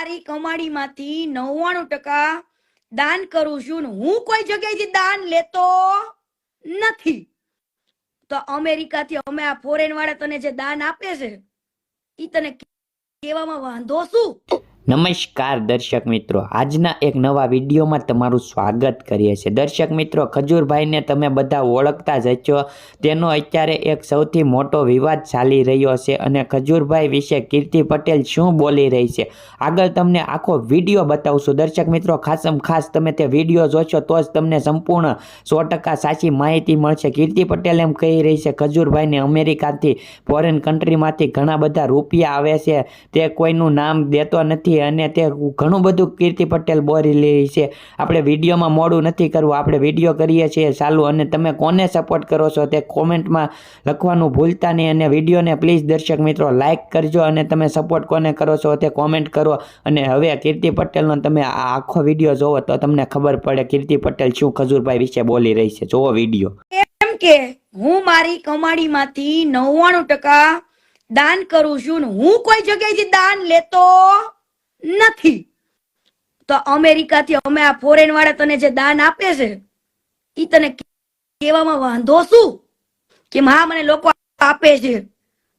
મારી કમાણીમાંથી 99% દાન કરું છું ને હું કોઈ જગ્યાએથી દાન લેતો નથી. તો અમેરિકાથી અમે આ ફોરેન વાળા તને જે દાન આપે છે ઈ તને કેવામાં વાંધો શું? નમસ્કાર દર્શક મિત્રો, આજના એક નવા વિડીયોમાં તમારું સ્વાગત કરીએ છીએ. દર્શક મિત્રો, ખજૂરભાઈને તમે બધા ઓળખતા જ હશો. તેનો અત્યારે એક સૌથી મોટો વિવાદ ચાલી રહ્યો છે અને ખજૂરભાઈ વિશે કીર્તિ પટેલ શું બોલી રહી છે આગળ તમને આખો વિડીયો બતાવશું. દર્શક મિત્રો, ખાસ તમે તે વિડીયો જોશો તો જ તમને સંપૂર્ણ 100% સાચી માહિતી મળશે. કીર્તિ પટેલ એમ કહી રહી છે ખજૂરભાઈને અમેરિકાથી, ફોરેન કન્ટ્રીમાંથી ઘણા બધા રૂપિયા આવે છે, તે કોઈનું નામ દેતો નથી અને તે ઘણું બધું કીર્તિ પટેલ બોલી રહી છે. આપણે વિડીયોમાં મોડું નથી કરવું, આપણે વિડીયો કરીએ છીએ ચાલુ. અને તમે કોને સપોર્ટ કરો છો તે કોમેન્ટમાં લખવાનું ભૂલતા નહીં અને વિડીયોને પ્લીઝ દર્શક મિત્રો લાઇક કરજો અને તમે સપોર્ટ કોને કરો છો તે કોમેન્ટ કરો. અને હવે કીર્તિ પટેલનો તમે આ આખો વિડીયો જોવો તો તમને ખબર પડે કીર્તિ પટેલ શું ખજૂરભાઈ વિશે બોલી રહી છે. જોવો વિડીયો. એમ કે હું મારી કમાણીમાંથી 99% દાન કરું છું ને હું કોઈ જગ્યાએથી દાન લેતો નથી. તો અમેરિકાથી અમે આ ફોરેન વાળા તને જે દાન આપે છે ઈ તને કેવામાં વાંધો શું? કે હા મને લોકો આપે છે,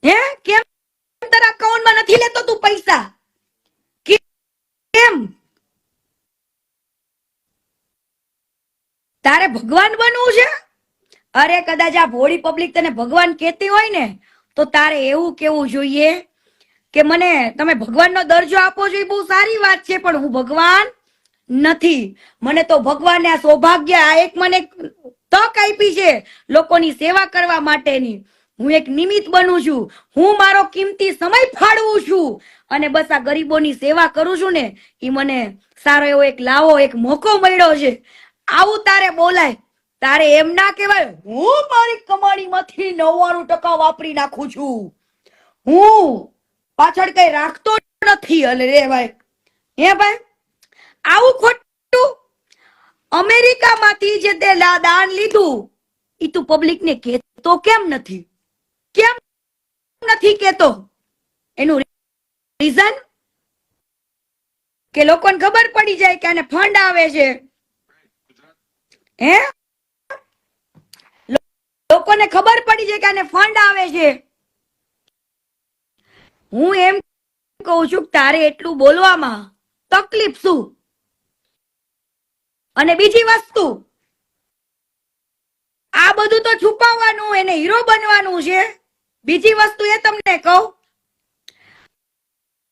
હે કેમ તારા અકાઉન્ટમાં નથી લેતો તું પૈસા? કેમ તારે ભગવાન બનવું છે? અરે કદાચ આ ભોળી પબ્લિક તને ભગવાન કહેતી હોય ને તો તારે એવું કેવું જોઈએ કે મને તમે ભગવાનનો દરજ્જો આપો છો એ બહુ સારી વાત છે, પણ હું ભગવાન નથી. મને તો ભગવાને આ સૌભાગ્ય, આ એક મને તક આપી છે લોકોની સેવા કરવા માટેની. હું એક નિમિત્ત બનું છું, હું મારો કિંમતી સમય ફાળવું છું અને બસ આ ગરીબોની સેવા કરું છું ને એ મને સારો એવો એક લાવો, એક મોકો મળ્યો છે. આવું તારે બોલાય? તારે એમ ના કહેવાય હું મારી કમાણીમાંથી 99% વાપરી નાખું છું, હું પાછળ કઈ રાખતો નથી. અલે રે ભાઈ, હે ભાઈ આવું ખોટું. અમેરિકામાંથી જે તે દાન લીધું ઈ તું પબ્લિકને કહેતો કેમ નથી? કેમ નથી કહેતો? એનું રીઝન કે લોકોને ખબર પડી જાય કે આને ફંડ આવે છે. હે લોકોને ખબર પડી જાય કે આને ફંડ આવે છે. હું એમ કહું છું તારે એટલું બોલવામાં તકલીફ શું? અને બીજી વસ્તુ, આ બધું તો છુપાવવાનું, એને હીરો બનવાનું છે. બીજી વસ્તુ એ તમને કહું,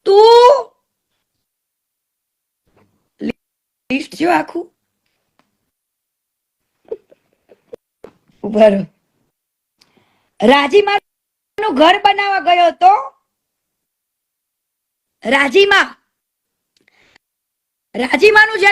તું લિસ્ટ જો આખું ઉભા રાજીમા નું ઘર બનાવવા ગયો તો રાજીમાનું જયારે